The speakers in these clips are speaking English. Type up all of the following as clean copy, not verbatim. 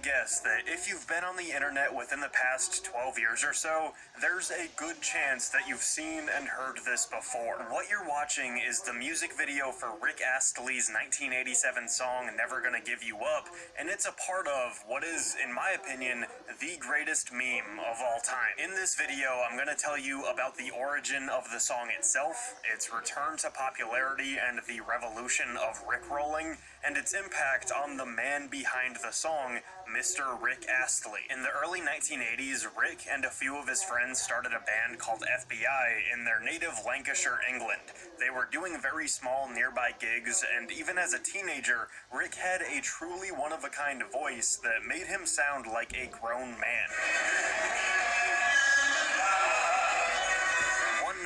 guess that if you've been on the internet within the past 12 years or so, there's a good chance that you've seen and heard this before. What you're watching is the music video for Rick Astley's 1987 song, Never Gonna Give You Up, and it's a part of what is, in my opinion, the greatest meme of all time. In this video, I'm gonna tell you about the origin of the song itself, its return to popularity and the revolution of rickrolling, and its impact on the man behind the song, Mr. Rick Astley. In the early 1980s, Rick and a few of his friends started a band called FBI in their native Lancashire, England. They were doing very small nearby gigs, and even as a teenager, Rick had a truly one-of-a-kind voice that made him sound like a grown man.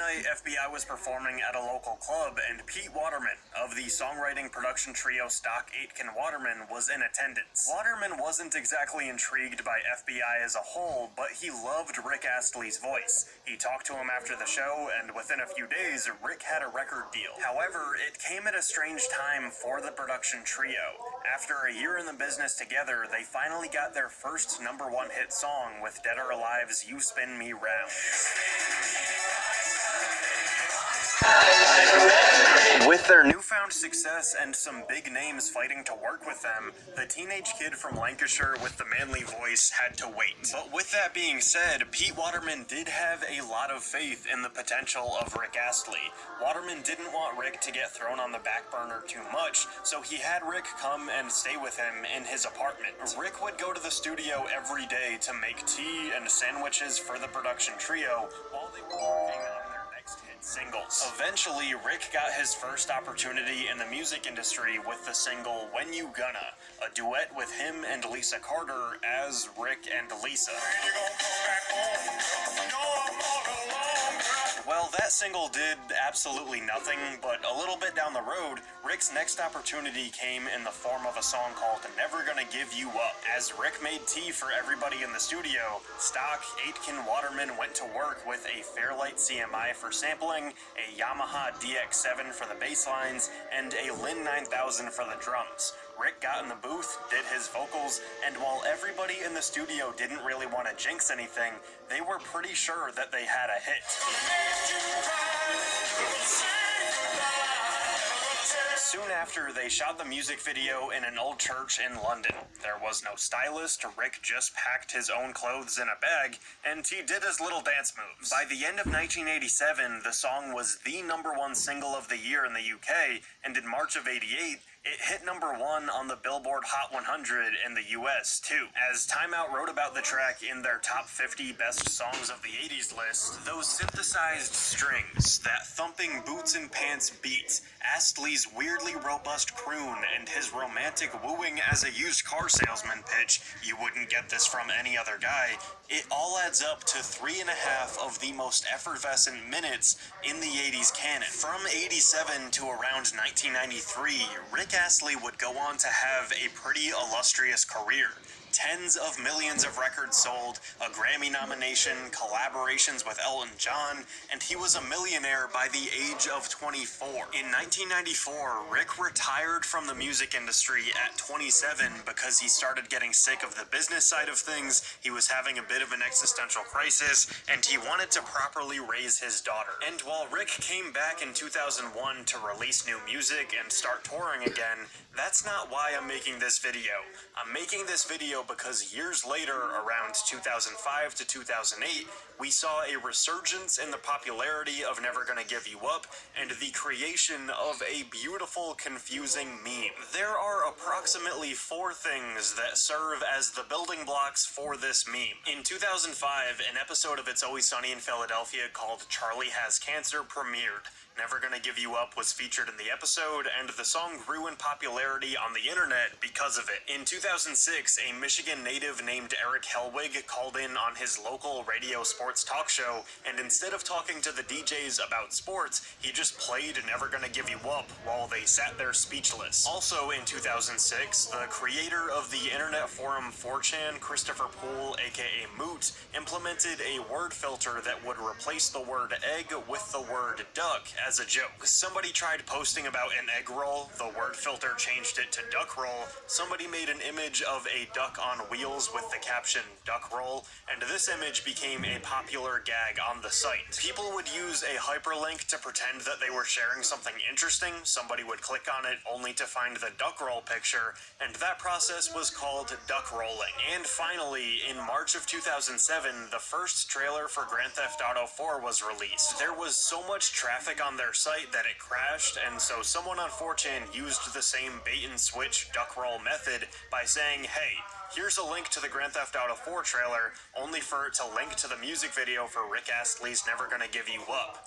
FBI was performing at a local club, and Pete Waterman of the songwriting production trio Stock Aitken Waterman was in attendance. Waterman wasn't exactly intrigued by FBI as a whole, but he loved Rick Astley's voice. He talked to him after the show, and within a few days, Rick had a record deal. However, it came at a strange time for the production trio. After a year in the business together, they finally got their first #1 hit song with Dead or Alive's You Spin Me Round. With their newfound success and some big names fighting to work with them, the teenage kid from Lancashire with the manly voice had to wait. But with that being said, Pete Waterman did have a lot of faith in the potential of Rick Astley. Waterman didn't want Rick to get thrown on the back burner too much, so he had Rick come and stay with him in his apartment. Rick would go to the studio every day to make tea and sandwiches for the production trio while they were working on their next hit singles. Eventually, Rick got his first opportunity in the music industry with the single When You Gonna, a duet with him and Lisa Carter as Rick and Lisa. Well, that single did absolutely nothing, but a little bit down the road, Rick's next opportunity came in the form of a song called Never Gonna Give You Up. As Rick made tea for everybody in the studio, Stock Aitken Waterman went to work with a Fairlight CMI for sampling, a Yamaha DX7 for the bass lines, and a Lin 9000 for the drums. Rick got in the booth, did his vocals, and while everybody in the studio didn't really want to jinx anything, they were pretty sure that they had a hit. Soon after, they shot the music video in an old church in London. There was no stylist, Rick just packed his own clothes in a bag, and he did his little dance moves. By the end of 1987, the song was the #1 single of the year in the UK, and in March of '88, it hit #1 on the Billboard Hot 100 in the US, too. As Time Out wrote about the track in their top 50 best songs of the 80s list, those synthesized strings, that thumping boots and pants beat, Astley's weirdly robust croon, and his romantic wooing as a used car salesman pitch, you wouldn't get this from any other guy, it all adds up to 3.5 of the most effervescent minutes in the 80s canon. From '87 to around 1993, Rick Astley would go on to have a pretty illustrious career. Tens of millions of records sold, a Grammy nomination, collaborations with Elton John, and he was a millionaire by the age of 24. In 1994, Rick retired from the music industry at 27 because he started getting sick of the business side of things, he was having a bit of an existential crisis, and he wanted to properly raise his daughter. And while Rick came back in 2001 to release new music and start touring again, that's not why I'm making this video. I'm making this video because years later, around 2005 to 2008, we saw a resurgence in the popularity of Never Gonna Give You Up and the creation of a beautiful, confusing meme. There are approximately 4 things that serve as the building blocks for this meme. In 2005, an episode of It's Always Sunny in Philadelphia called Charlie Has Cancer premiered. Never Gonna Give You Up was featured in the episode, and the song grew in popularity on the internet because of it. In 2006, a Michigan native named Eric Helwig called in on his local radio sports talk show, and instead of talking to the DJs about sports, he just played Never Gonna Give You Up while they sat there speechless. Also in 2006, the creator of the internet forum 4chan, Christopher Poole, aka Moot, implemented a word filter that would replace the word egg with the word duck as a joke. Somebody tried posting about an egg roll, the word filter changed it to duck roll. Somebody made an image of a duck on wheels with the caption duck roll, and this image became a popular gag on the site. People would use a hyperlink to pretend that they were sharing something interesting. Somebody would click on it only to find the duck roll picture, and that process was called duck rolling. And finally, in March of 2007, the first trailer for Grand Theft Auto 4 was released. There was so much traffic on their site that it crashed, and so someone on 4chan used the same bait and switch duck roll method by saying, hey, here's a link to the Grand Theft Auto 4 trailer, only for it to link to the music video for Rick Astley's Never Gonna Give You Up.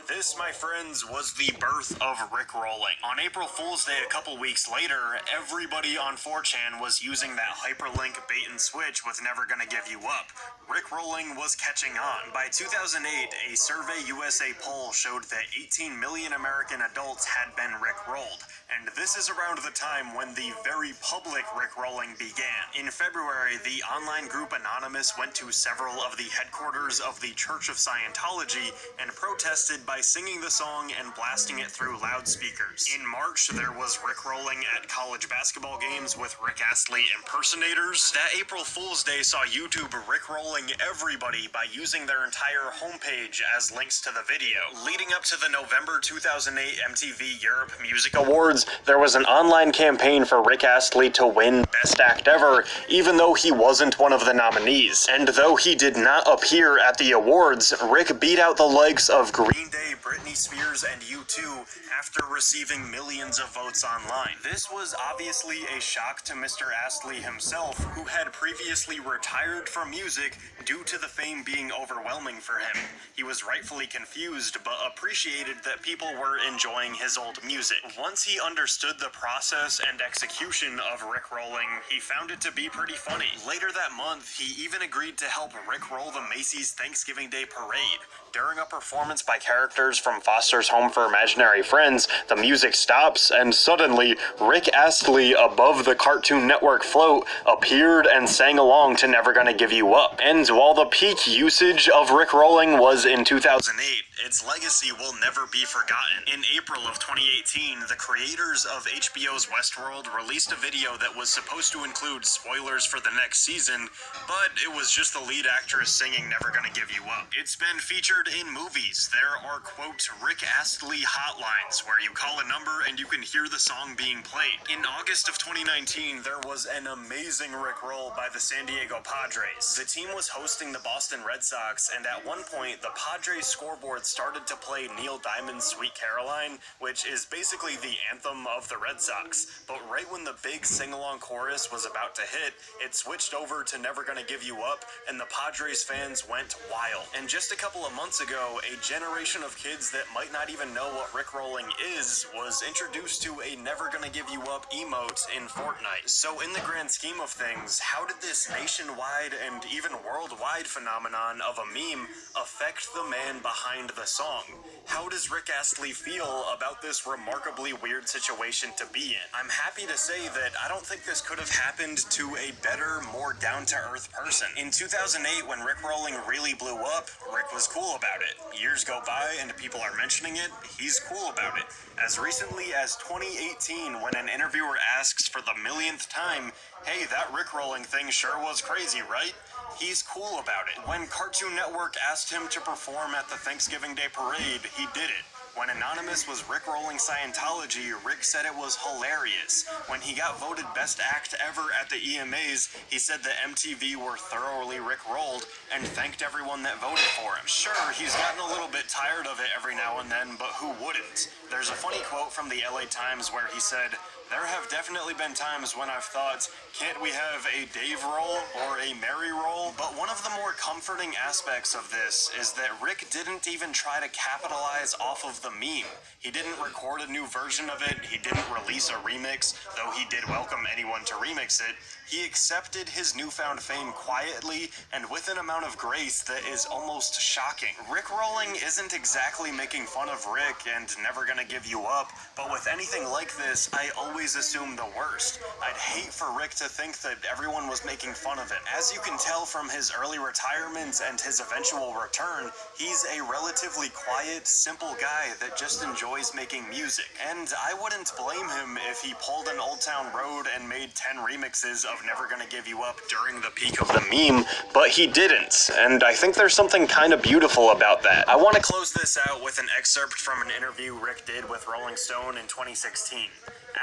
This, my friends, was the birth of Rickrolling. On April Fool's Day a couple weeks later, everybody on 4chan was using that hyperlink bait and switch with Never Gonna Give You Up. Rickrolling was catching on. By 2008, a Survey USA poll showed that 18 million American adults had been Rickrolled, and this is around the time when the very public Rickrolling began. In February, the online group Anonymous went to several of the headquarters of the Church of Scientology and protested by singing the song and blasting it through loudspeakers. In March, there was Rickrolling at college basketball games with Rick Astley impersonators. That April Fool's Day saw YouTube Rickrolling everybody by using their entire homepage as links to the video. Leading up to the November 2008 MTV Europe Music Awards, there was an online campaign for Rick Astley to win Best Act Ever, even though he wasn't one of the nominees. And though he did not appear at the awards, Rick beat out the likes of Green Day, Britney Spears, and U2 after receiving millions of votes online. This was obviously a shock to Mr. Astley himself, who had previously retired from music due to the fame being overwhelming for him. He was rightfully confused, but appreciated that people were enjoying his old music. Once he understood the process and execution of Rickrolling, he found it to be pretty funny. Later that month, he even agreed to help Rickroll the Macy's Thanksgiving Day Parade. During a performance by characters from Foster's Home for Imaginary Friends, the music stops, and suddenly, Rick Astley, above the Cartoon Network float, appeared and sang along to Never Gonna Give You Up. And while the peak usage of Rickrolling was in 2008, its legacy will never be forgotten. In April of 2018, the creators of HBO's Westworld released a video that was supposed to include spoilers for the next season, but it was just the lead actress singing Never Gonna Give You Up. It's been featured in movies. There are, quote, Rick Astley hotlines, where you call a number and you can hear the song being played. In August of 2019, there was an amazing Rickroll by the San Diego Padres. The team was hosting the Boston Red Sox, and at one point, the Padres scoreboard started to play Neil Diamond's Sweet Caroline, which is basically the anthem of the Red Sox. But right when the big sing-along chorus was about to hit, it switched over to Never Gonna Give You Up, and the Padres fans went wild. And just a couple of months ago, a generation of kids that might not even know what Rickrolling is was introduced to a Never Gonna Give You Up emote in Fortnite. So in the grand scheme of things, how did this nationwide and even worldwide phenomenon of a meme affect the man behind the song? How does Rick Astley feel about this remarkably weird situation to be in? I'm happy to say that I don't think this could have happened to a better, more down-to-earth person. In 2008, when Rickrolling really blew up, Rick was cool about it. Years go by and people are mentioning it, he's cool about it. As recently as 2018, when an interviewer asks for the millionth time, hey, that Rickrolling thing sure was crazy, right? He's cool about it. When Cartoon Network asked him to perform at the Thanksgiving Day Parade, he did it. When Anonymous was Rickrolling Scientology, Rick said it was hilarious. When he got voted Best Act Ever at the EMAs, he said that MTV were thoroughly Rickrolled and thanked everyone that voted for him. Sure, he's gotten a little bit tired of it every now and then, but who wouldn't? There's a funny quote from the LA Times where he said, "There have definitely been times when I've thought, can't we have a Dave roll or a Mary roll?" But one of the more comforting aspects of this is that Rick didn't even try to capitalize off of the meme. He didn't record a new version of it, he didn't release a remix, though he did welcome anyone to remix it. He accepted his newfound fame quietly and with an amount of grace that is almost shocking. Rickrolling isn't exactly making fun of Rick and Never Gonna Give You Up, but with anything like this, I always assume the worst. I'd hate for Rick to think that everyone was making fun of it. As you can tell from his early retirement and his eventual return, he's a relatively quiet, simple guy guy that just enjoys making music, and I wouldn't blame him if he pulled an Old Town Road and made 10 remixes of Never Gonna Give You Up during the peak of the meme, but he didn't, and I think there's something kind of beautiful about that. I want to close this out with an excerpt from an interview Rick did with Rolling Stone in 2016.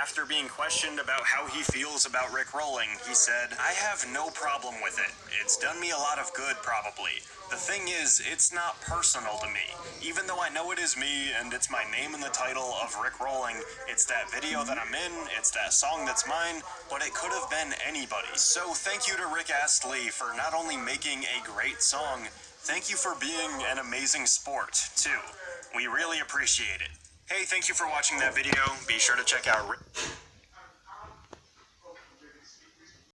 After being questioned about how he feels about Rickrolling, he said, "I have no problem with it. It's done me a lot of good, probably. The thing is, it's not personal to me. Even though I know it is me, and it's my name in the title of Rickrolling, it's that video that I'm in, it's that song that's mine, but it could have been anybody. So thank you to Rick Astley for not only making a great song, thank you for being an amazing sport, too. We really appreciate it. Hey, thank you for watching that video. Be sure to check out